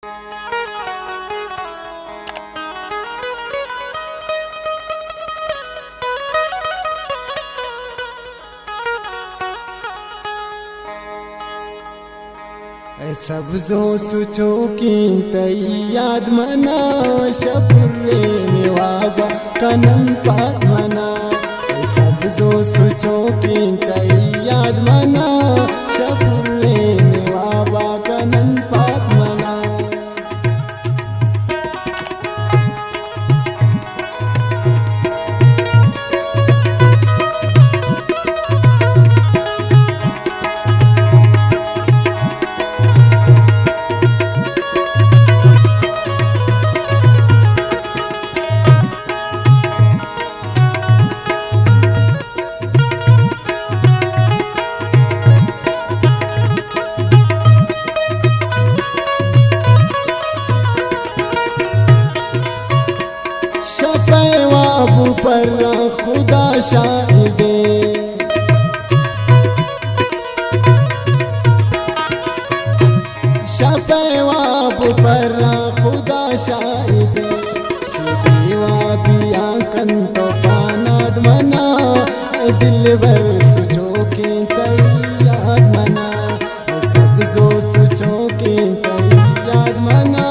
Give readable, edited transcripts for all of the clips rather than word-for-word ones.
सब्जो सुचो की तैयाद मना शफुरे निवाबा कनन पात मना सब्जो सुचो की तैयाद मना शफुरे निवाबा कनन पात मना शफ़वाबू पर खुदा शाहिदे शफ़वाबू पर खुदा शाहिदे शिवा बिया कन तो पानाद मना दिल भर सुचो के तैयार मना सब्जो सुचो के तैयार मना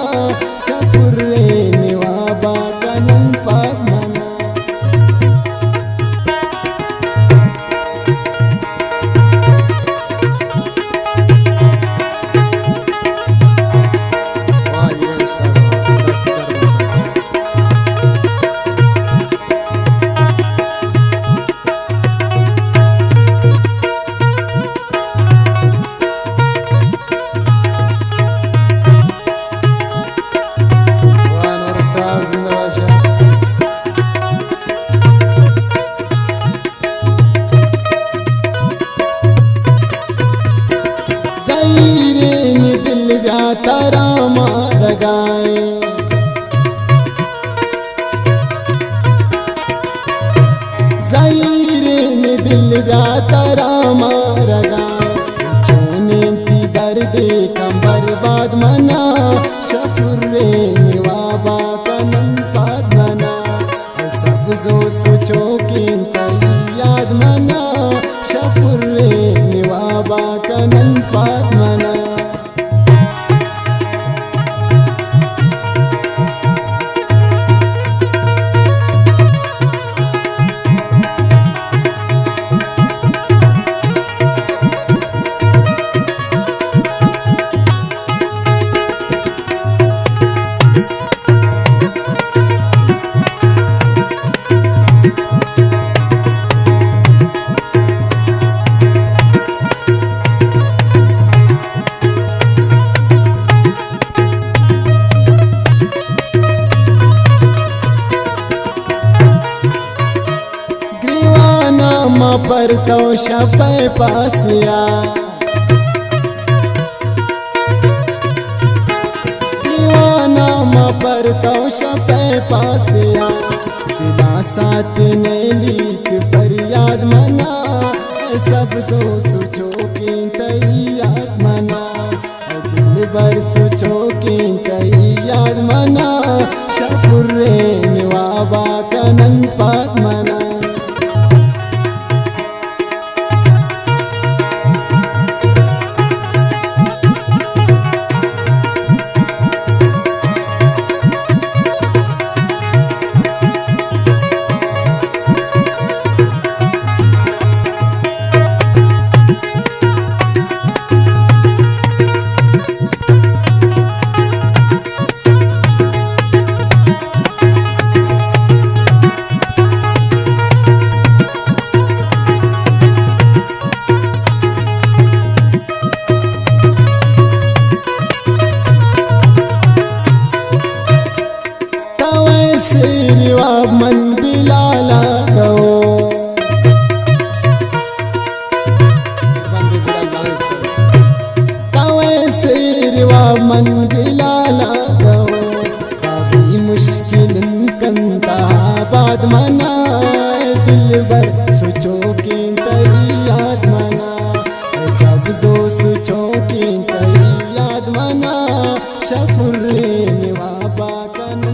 शफुरे निवाबा कनन पात मना तरामा लगाए ज़हीरे ने दिल ब्या तरामा लगाए चूने ती दर्द कंबर बाद मना शफुरे निवाबा कनन पात मना सब्जो सोचो की तैयाद मना शफुरे निवाबा कनन पात मना पर तो शफ़े पासिया दीवाना माँ पर तो शफ़े पासिया दिला साथ ने लीक फरियाद मना सब्जो सुचो की तैयाद मना दिल भर सुचो की तैयाद मना शफुरे निवाबा कनन पात मना सिरवा मन बिलाला गो कवे सिरवा मन बिलाला गो अभी मुश्किल कंता बाद मना दिल भर सोचो की तैयाद मना सब्जो सोचो की तैयाद मना शफुर करने बाबा का